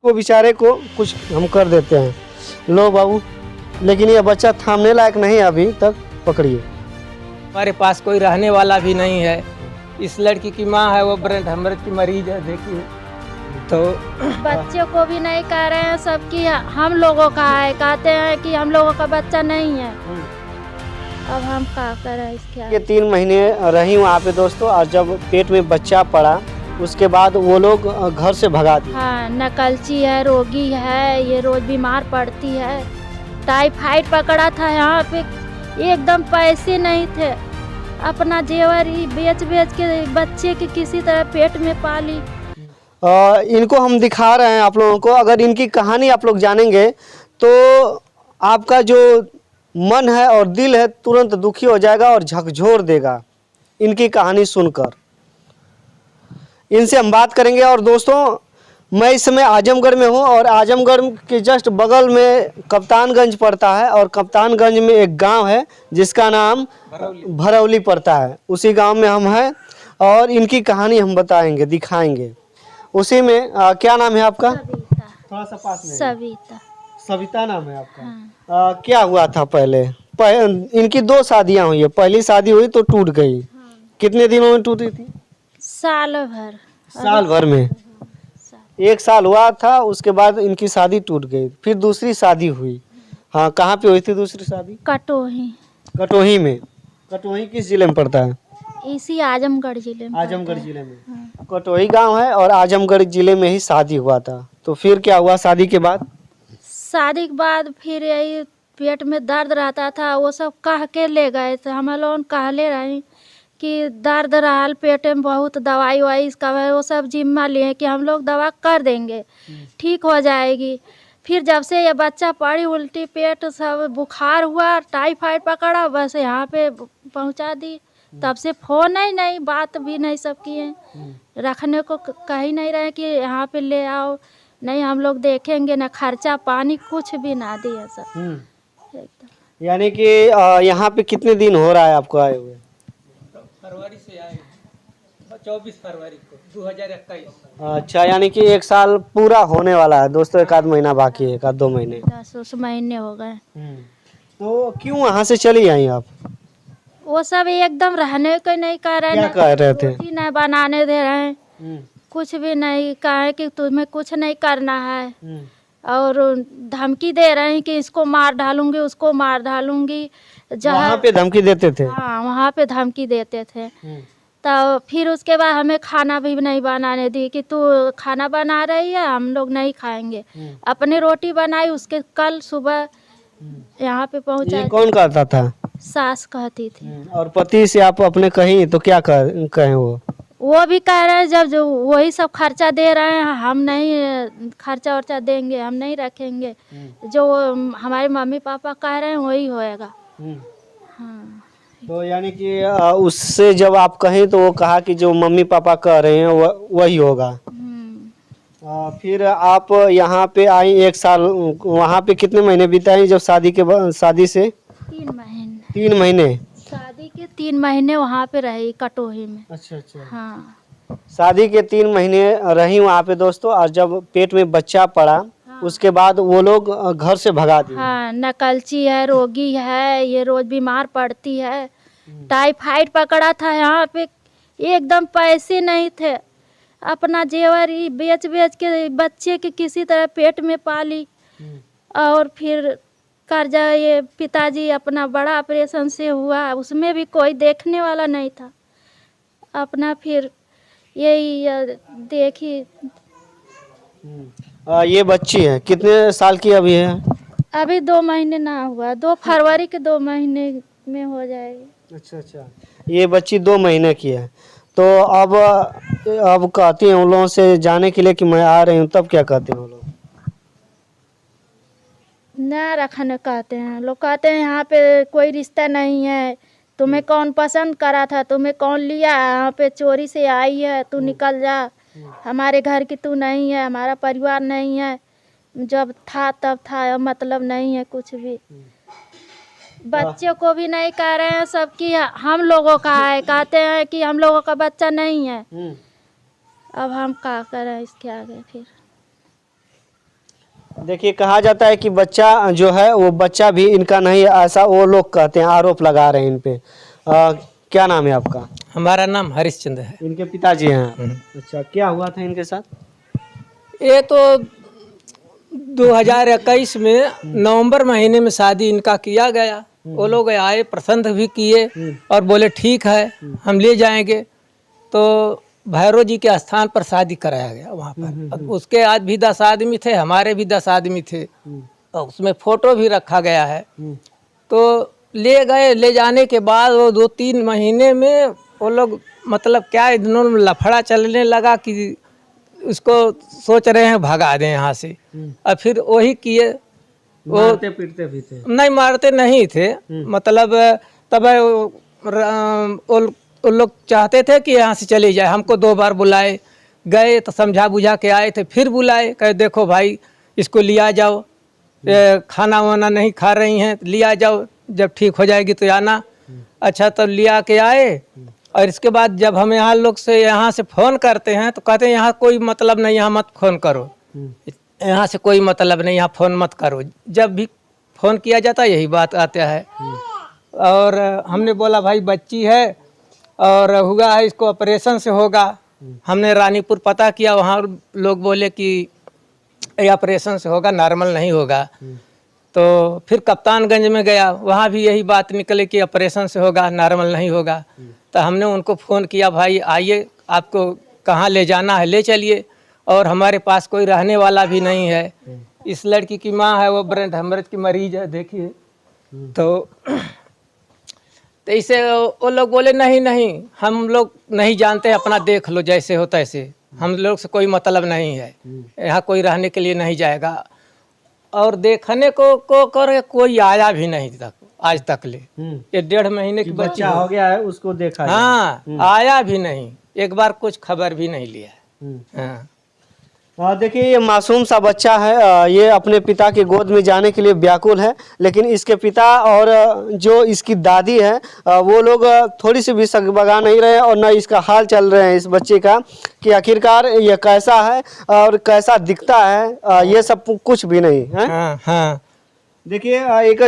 को बेचारे को कुछ हम कर देते हैं। लो बाबू, लेकिन ये बच्चा थामने लायक नहीं है अभी तक। पकड़िए। हमारे पास कोई रहने वाला भी नहीं है। इस लड़की की माँ है वो ब्रेन हेमरेज की मरीज है, देखिए। तो बच्चों को भी नहीं कह रहे हैं, सबकी हम लोगों का है। कहते हैं कि हम लोगों का बच्चा नहीं है। अब हम क्या करें इसके आगे? ये 3 महीने रही वहाँ पे दोस्तों, और जब पेट में बच्चा पड़ा उसके बाद वो लोग घर से भगा दिए। हाँ, नकलची है, रोगी है, ये रोज बीमार पड़ती है। टाइफाइड पकड़ा था यहाँ पे, एकदम पैसे नहीं थे। अपना जेवर ही बेच बेच के बच्चे के किसी तरह पेट में पाली। इनको हम दिखा रहे हैं आप लोगों को। अगर इनकी कहानी आप लोग जानेंगे तो आपका जो मन है और दिल है तुरंत दुखी हो जाएगा और झकझोर देगा इनकी कहानी सुनकर। इनसे हम बात करेंगे। और दोस्तों, मैं इस समय आजमगढ़ में हूँ और आजमगढ़ के जस्ट बगल में कप्तानगंज पड़ता है, और कप्तानगंज में एक गांव है जिसका नाम भरौली पड़ता है। उसी गांव में हम हैं और इनकी कहानी हम बताएंगे, दिखाएंगे। उसी में क्या नाम है आपका? सविता। थोड़ा सा पास में। सविता। सविता नाम है आपका? हाँ। क्या हुआ था पहले? इनकी 2 शादियां हुई है। पहली शादी हुई तो टूट गई। कितने दिनों में टूटी थी? साल भर। साल भर में। 1 साल हुआ था, उसके बाद इनकी शादी टूट गई। फिर दूसरी शादी हुई। हाँ, कहाँ पे हुई थी दूसरी शादी? कटोही। कटोही में। कटोही किस जिले में पड़ता है? इसी आजमगढ़ जिले में। आजमगढ़ जिले में। कटोही गांव है और आजमगढ़ जिले में ही शादी हुआ था। तो फिर क्या हुआ शादी के बाद? शादी के बाद फिर यही पेट में दर्द रहता था, वो सब कह के ले गए थे। हम लोग कहले रही कि दर्द रहल पेट में, बहुत दवाई वाई इसका है, वो सब जिम्मा लिए कि हम लोग दवा कर देंगे, ठीक हो जाएगी। फिर जब से ये बच्चा पड़ी, उल्टी पेट सब, बुखार हुआ, टाइफाइड पकड़ा, बस यहाँ पे पहुँचा दी। तब से फोन ही नहीं, बात भी नहीं सब किए। रखने को कहीं नहीं रहे कि यहाँ पे ले आओ, नहीं हम लोग देखेंगे, ना खर्चा पानी कुछ भी ना दिए सब एकदम। यानी कि यहाँ पे कितने दिन हो रहा है आपको आए हुए? फरवरी से आए, 24 फरवरी को 2021। अच्छा, यानी कि 1 साल पूरा होने वाला है दोस्तों। 1 आध महीना बाकी है, 1 आध 2 महीने। 10 महीने हो गए। तो क्यों वहाँ से चली आई आप? वो सब एकदम रहने को नहीं कर रहे, क्या कह रहे थे? रोटी नहीं बनाने दे रहे हैं, कुछ भी नहीं। कहे कि तुम्हें कुछ नहीं करना है, और धमकी दे रहे हैं कि इसको मार डालूंगी, उसको मार डालूंगी। वहाँ पे धमकी देते थे? हाँ, वहाँ पे धमकी देते थे। तो फिर उसके बाद हमें खाना भी नहीं बनाने दी कि तू खाना बना रही है, हम लोग नहीं खाएंगे। अपनी रोटी बनाई, उसके कल सुबह यहाँ पे पहुँचा। ये कौन कहता था? सास कहती थी। और पति से आप अपने कहीं तो क्या कहें? वो भी कह रहे हैं जब जो वही सब खर्चा दे रहे हैं, हम नहीं खर्चा वर्चा देंगे, हम नहीं रखेंगे। जो हमारे मम्मी पापा कह रहे हैं वही होएगा। हाँ। तो यानी कि उससे जब आप कहें तो वो कहा कि जो मम्मी पापा कह रहे हैं वही होगा। फिर आप यहाँ पे आई 1 साल। वहाँ पे कितने महीने बिताई जब शादी के बाद? शादी से 3 महीने। 3 महीने? शादी के 3 महीने वहाँ पे रही कटोही में। अच्छा अच्छा। हाँ। शादी के 3 महीने रही वहाँ पे दोस्तों, और जब पेट में बच्चा पड़ा उसके बाद वो लोग घर से भगा दिए। हाँ, नकलची है, रोगी है, ये रोज बीमार पड़ती है। टाइफाइड पकड़ा था यहाँ पे, एकदम पैसे नहीं थे। अपना जेवर ही बेच बेच के बच्चे के किसी तरह पेट में पाली। और फिर कर्जा, ये पिताजी अपना बड़ा ऑपरेशन से हुआ, उसमें भी कोई देखने वाला नहीं था। अपना फिर यही देखी। ये बच्ची है, कितने साल की अभी है? अभी 2 महीने ना हुआ, 2 फरवरी के 2 महीने में हो जाएगी। अच्छा अच्छा। ये बच्ची 2 महीने की है। तो अब कहती हैं उन लोगों से जाने के लिए कि मैं आ रही हूँ, तब क्या कहते हैं वो लोग? ना रखने कहते हैं लोग, कहते हैं यहाँ पे कोई रिश्ता नहीं है, तुम्हें कौन पसंद करा था, तुम्हें कौन लिया, यहाँ पे चोरी से आई है, तू निकल जा, हमारे घर की तू नहीं है, हमारा परिवार नहीं है, जब था तब था, अब मतलब नहीं है कुछ भी। बच्चों को भी नहीं कह रहे हैं, सबकी हम लोगों का है। कहते हैं कि हम लोगों का बच्चा नहीं है। अब हम क्या करें इसके आगे फिर? देखिए कहा जाता है कि बच्चा जो है वो बच्चा भी इनका नहीं है, ऐसा वो लोग कहते हैं, आरोप लगा रहे हैं इन पे। क्या नाम है आपका? हमारा नाम हरिश्चंद्र है। इनके पिताजी हैं। अच्छा, क्या हुआ था इनके साथ? ये तो 2021 में नवंबर महीने में शादी इनका किया गया। वो लोग आए, पसंद भी किए और बोले ठीक है हम ले जाएंगे। तो भैरव जी के स्थान पर शादी कराया गया वहाँ पर। अब उसके आज भी 10 आदमी थे, हमारे भी 10 आदमी थे और उसमें फोटो भी रखा गया है। तो ले गए, ले जाने के बाद वो 2-3 महीने में वो लोग मतलब क्या इन्होंने लफड़ा चलने लगा कि उसको सोच रहे हैं भगा दें यहाँ से। और फिर वही किए। वो मारते पीटते भी थे? नहीं मारते नहीं थे, मतलब तब वो लोग चाहते थे कि यहाँ से चले जाए। हमको 2 बार बुलाए, गए तो समझा बुझा के आए थे, फिर बुलाए, कहे देखो भाई इसको लिया जाओ, खाना वाना नहीं खा रही हैं, लिया जाओ, जब ठीक हो जाएगी तो आना। अच्छा, तो लिया के आए और इसके बाद जब हम यहाँ लोग से यहाँ से फ़ोन करते हैं तो कहते हैं यहाँ कोई मतलब नहीं, यहाँ मत फ़ोन करो, यहाँ से कोई मतलब नहीं, यहाँ फ़ोन मत करो। जब भी फ़ोन किया जाता है यही बात आता है। और हमने बोला भाई बच्ची है और हुआ है, इसको ऑपरेशन से होगा। हमने रानीपुर पता किया, वहाँ लोग बोले कि ये ऑपरेशन से होगा, नॉर्मल नहीं होगा। तो फिर कप्तानगंज में गया, वहाँ भी यही बात निकले कि ऑपरेशन से होगा, नॉर्मल नहीं होगा। तो हमने उनको फ़ोन किया, भाई आइए, आपको कहाँ ले जाना है ले चलिए, और हमारे पास कोई रहने वाला भी नहीं है। इस लड़की की माँ है वो ब्रेन हेमरेज की मरीज है, देखिए। तो इसे वो लोग बोले नहीं नहीं, हम लोग नहीं जानते, अपना देख लो जैसे हो तैसे, हम लोग से कोई मतलब नहीं है, यहाँ कोई रहने के लिए नहीं जाएगा। और देखने को कर कोई आया भी नहीं तक आज तक ले। ये 1.5 महीने की बच्ची बच्चा हो गया है, उसको देखा जाए। हाँ, आया भी नहीं, एक बार कुछ खबर भी नहीं लिया। हाँ। देखिए ये मासूम सा बच्चा है, ये अपने पिता की गोद में जाने के लिए व्याकुल है, लेकिन इसके पिता और जो इसकी दादी है वो लोग थोड़ी सी भी सकबगा नहीं रहे और न इसका हाल चल रहे हैं इस बच्चे का कि आखिरकार ये कैसा है और कैसा दिखता है, ये सब कुछ भी नहीं है। हाँ, हाँ। देखिए एक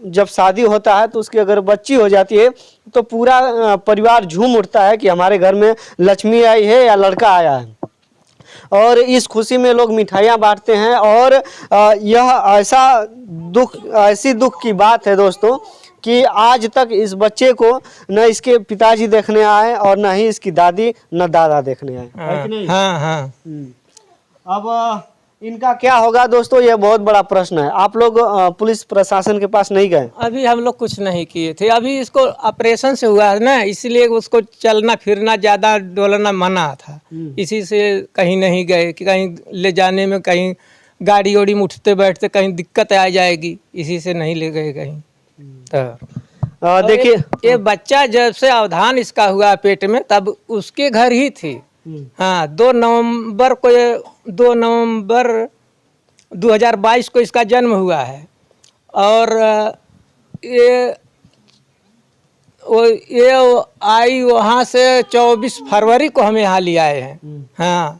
जब शादी होता है तो उसकी अगर बच्ची हो जाती है तो पूरा परिवार झूम उठता है कि हमारे घर में लक्ष्मी आई है या लड़का आया है, और इस खुशी में लोग मिठाइयाँ बांटते हैं। और यह ऐसी दुख की बात है दोस्तों कि आज तक इस बच्चे को न इसके पिताजी देखने आए और न ही इसकी दादी न दादा देखने आए। है कि नहीं? हाँ, हाँ। अब इनका क्या होगा दोस्तों, यह बहुत बड़ा प्रश्न है। आप लोग पुलिस प्रशासन के पास नहीं गए? अभी हम लोग कुछ नहीं किए थे, अभी इसको ऑपरेशन से हुआ है ना, इसलिए उसको चलना फिरना ज़्यादा डोलना मना था, इसी से कहीं नहीं गए कि कहीं ले जाने में कहीं गाड़ी वाड़ी में उठते बैठते कहीं दिक्कत आ जाएगी, इसी से नहीं ले गए कहीं। तो देखिए ये बच्चा जब से अवधान इसका हुआ पेट में तब उसके घर ही थी। हाँ, 2 नवंबर 2022 को इसका जन्म हुआ है। और ये आई वहाँ से 24 फरवरी को हम यहाँ ले आए हैं। हाँ,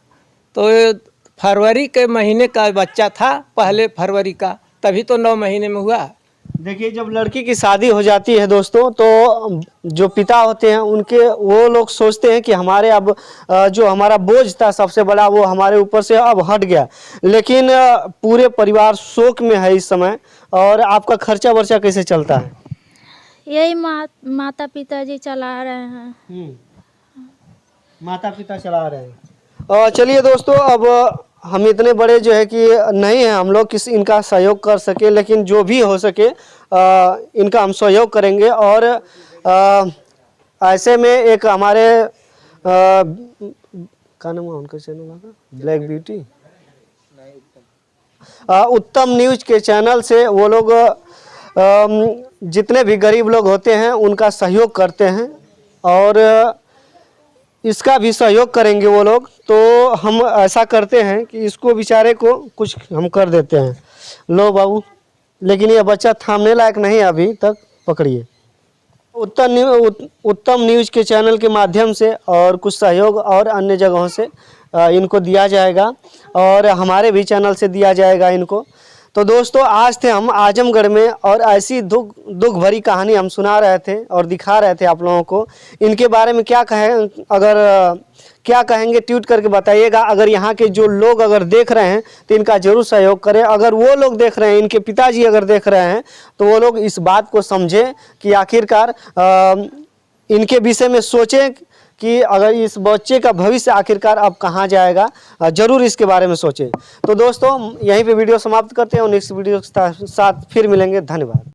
तो ये फरवरी के महीने का बच्चा था, पहले फरवरी का, तभी तो 9 महीने में हुआ। देखिए जब लड़की की शादी हो जाती है दोस्तों तो जो पिता होते हैं उनके वो लोग सोचते हैं कि हमारे अब जो हमारा बोझ था सबसे बड़ा वो हमारे ऊपर से अब हट गया, लेकिन पूरे परिवार शोक में है इस समय। और आपका खर्चा वर्चा कैसे चलता है? यही माता पिता जी चला रहे हैं। माता पिता चला रहे हैं। चलिए दोस्तों, अब हम इतने बड़े जो है कि नहीं है हम लोग किसी इनका सहयोग कर सके, लेकिन जो भी हो सके इनका हम सहयोग करेंगे। और ऐसे में एक हमारे क्या नाम है उनका चैनल का, ब्लैक ब्यूटी, उत्तम न्यूज के चैनल से वो लोग जितने भी गरीब लोग होते हैं उनका सहयोग करते हैं और इसका भी सहयोग करेंगे वो लोग। तो हम ऐसा करते हैं कि इसको बेचारे को कुछ हम कर देते हैं। लो बाबू, लेकिन ये बच्चा थामने लायक नहीं है अभी तक, पकड़िए। उत्तम न्यूज के चैनल के माध्यम से और कुछ सहयोग और अन्य जगहों से इनको दिया जाएगा। और हमारे भी चैनल से दिया जाएगा इनको। तो दोस्तों आज थे हम आजमगढ़ में और ऐसी दुख भरी कहानी हम सुना रहे थे और दिखा रहे थे आप लोगों को। इनके बारे में क्या क्या कहेंगे ट्वीट करके बताइएगा। अगर यहाँ के जो लोग अगर देख रहे हैं तो इनका जरूर सहयोग करें। अगर वो लोग देख रहे हैं, इनके पिताजी अगर देख रहे हैं, तो वो लोग इस बात को समझें कि आखिरकार इनके विषय में सोचें कि अगर इस बच्चे का भविष्य आखिरकार अब कहाँ जाएगा, जरूर इसके बारे में सोचें। तो दोस्तों यहीं पे वीडियो समाप्त करते हैं और नेक्स्ट वीडियो के साथ फिर मिलेंगे। धन्यवाद।